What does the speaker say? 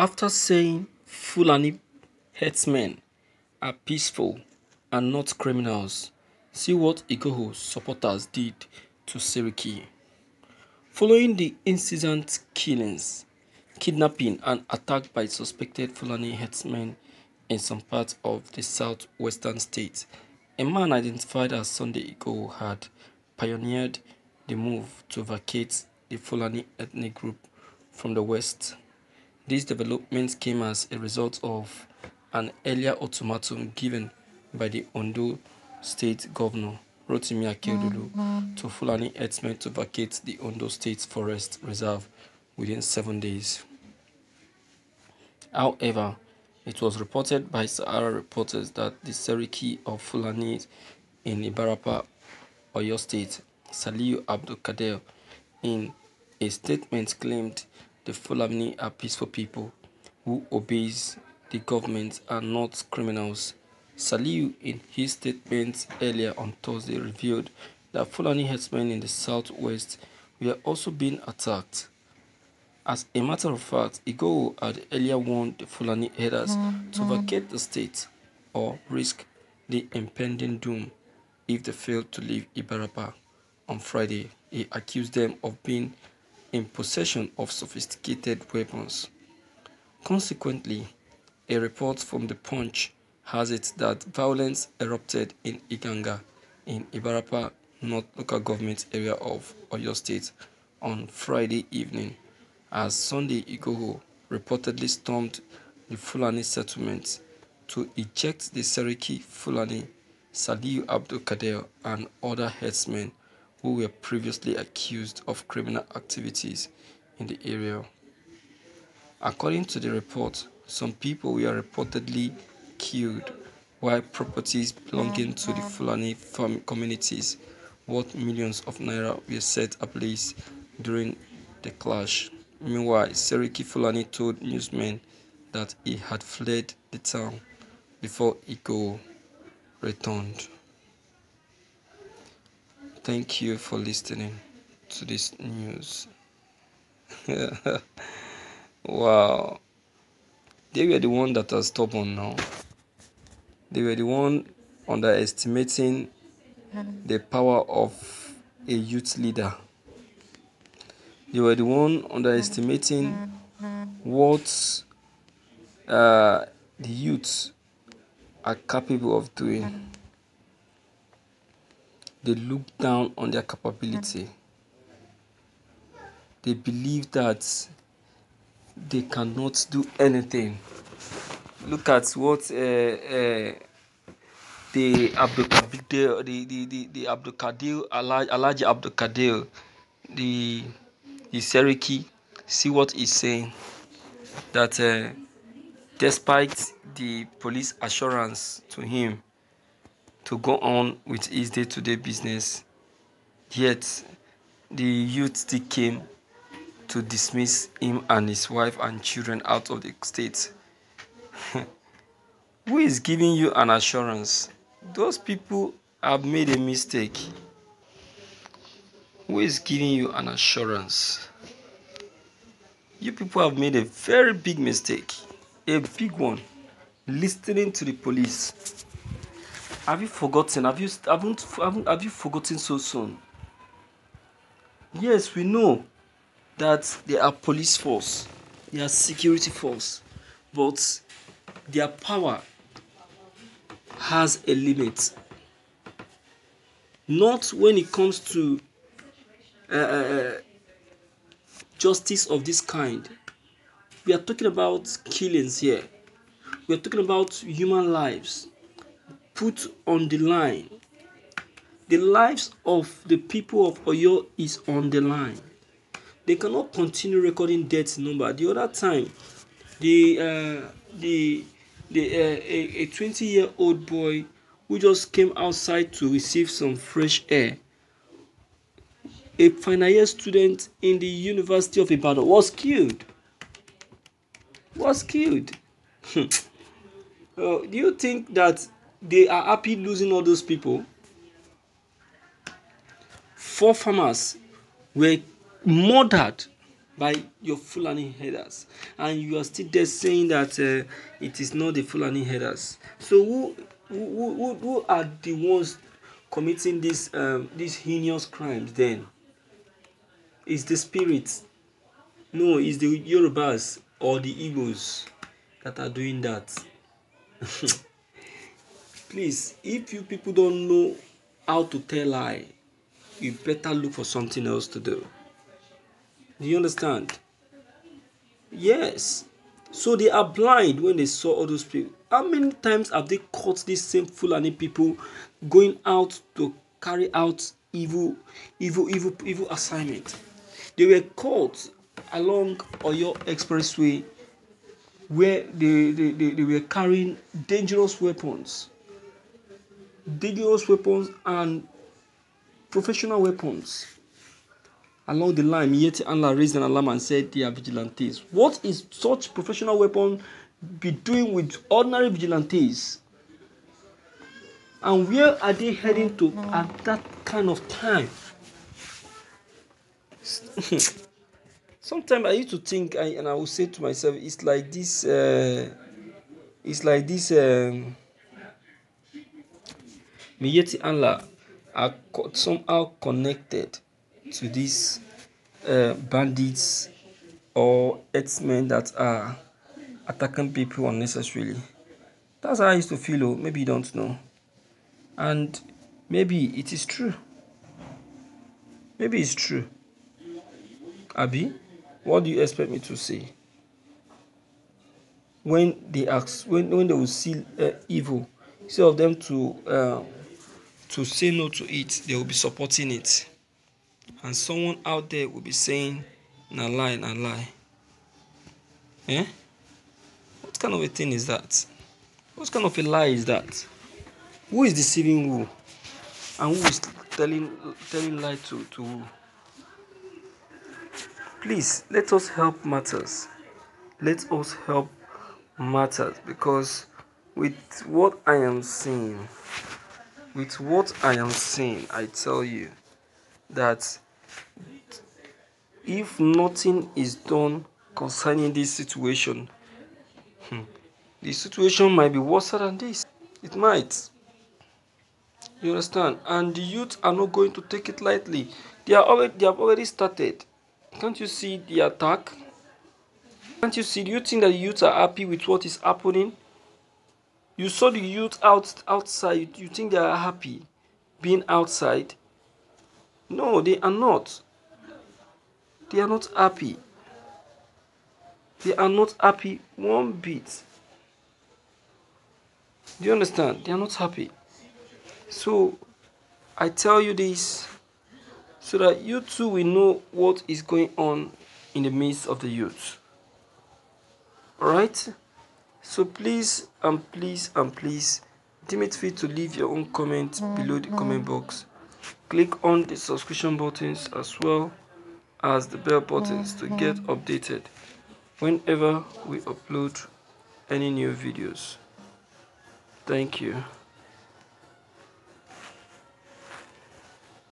After saying Fulani herdsmen are peaceful and not criminals, see what Igboho supporters did to Seriki. Following the incident killings, kidnapping and attack by suspected Fulani herdsmen in some parts of the southwestern state, a man identified as Sunday Igboho had pioneered the move to vacate the Fulani ethnic group from the west. These developments came as a result of an earlier ultimatum given by the Ondo State Governor Rotimi Akeredolu to Fulani herdsmen to vacate the Ondo State Forest Reserve within 7 days. However, it was reported by Sahara reporters that the Seriki of Fulani in Ibarapa, Oyo State, Saliu Abdul Kader, in a statement claimed the Fulani are peaceful people who obeys the government and not criminals. Saliu, in his statement earlier on Thursday, revealed that Fulani herdsmen in the southwest were also being attacked. As a matter of fact, Igboho had earlier warned the Fulani herders to vacate the state or risk the impending doom if they failed to leave Ibarapa. On Friday, he accused them of being in possession of sophisticated weapons. Consequently, a report from The Punch has it that violence erupted in Iganga in Ibarapa North local government area of Oyo State on Friday evening, as Sunday Igboho reportedly stormed the Fulani settlement to eject the Seriki Fulani, Saliu Abdul Kader, and other herdsmen who were previously accused of criminal activities in the area. According to the report, some people were reportedly killed, while properties belonging to the Fulani communities worth millions of naira were set ablaze during the clash. Meanwhile, Seriki Fulani told newsmen that he had fled the town before Igboho returned. Thank you for listening to this news. Wow. They were the one that are stubborn now. They were the one underestimating the power of a youth leader. They were the one underestimating what the youth are capable of doing. They look down on their capability. They believe that they cannot do anything. Look at what the Alhaji Abdul Kadir, the Seriki, see what he's saying. That despite the police assurance to him to go on with his day-to-day business, yet the youth still came to dismiss him and his wife and children out of the state. Who is giving you an assurance? Those people have made a mistake. Who is giving you an assurance? You people have made a very big mistake. A big one. Listening to the police. Have you forgotten? Have you forgotten so soon? Yes, we know that they are police force. They are security force. But their power has a limit. Not when it comes to justice of this kind. We are talking about killings here. We are talking about human lives put on the line. The lives of the people of Oyo is on the line. They cannot continue recording death number. The other time, a 20-year-old boy who just came outside to receive some fresh air, a final year student in the University of Ibadan, was killed. Do you think that they are happy losing all those people? 4 farmers were murdered by your Fulani headers, and you are still there saying that it is not the Fulani headers. So who are the ones committing these heinous crimes then? Is the spirits? No, it's the Yorubas or the Igbos that are doing that. Please, if you people don't know how to tell lie, you better look for something else to do. Do you understand? Yes. So they are blind when they saw all those people. How many times have they caught these same Fulani people going out to carry out evil assignment? They were caught along Oyo Expressway where they were carrying dangerous weapons and professional weapons. Along the line, Miyetti Allah raised an alarm and said they are vigilantes. What is such professional weapon be doing with ordinary vigilantes? And where are they heading to at that kind of time? Sometimes I used to think, and I would say to myself, it's like this. Miyetti Allah are somehow connected to these bandits or herdsmen that are attacking people unnecessarily. That's how I used to feel. Oh, maybe you don't know, and maybe it is true. Maybe it's true. Abi, what do you expect me to say? When they ask, when they will see evil, instead of them to say no to it, they will be supporting it, and someone out there will be saying, "Na lie, na lie." Eh? What kind of a thing is that? What kind of a lie is that? Who is deceiving who? And who is telling lie to who? Please, let us help matters. Let us help matters, because with what I am seeing, I tell you that if nothing is done concerning this situation, the situation might be worse than this. It might. You understand? And the youth are not going to take it lightly. They have already started. Can't you see the attack? Can't you see? Do you think that the youth are happy with what is happening? You saw the youth outside. You think they are happy being outside? No, they are not. They are not happy. They are not happy one bit. Do you understand? They are not happy. So I tell you this so that you too will know what is going on in the midst of the youth. Alright? So please and please and please, deem it fit to leave your own comment below the comment box. Click on the subscription buttons as well as the bell buttons to get updated whenever we upload any new videos. Thank you.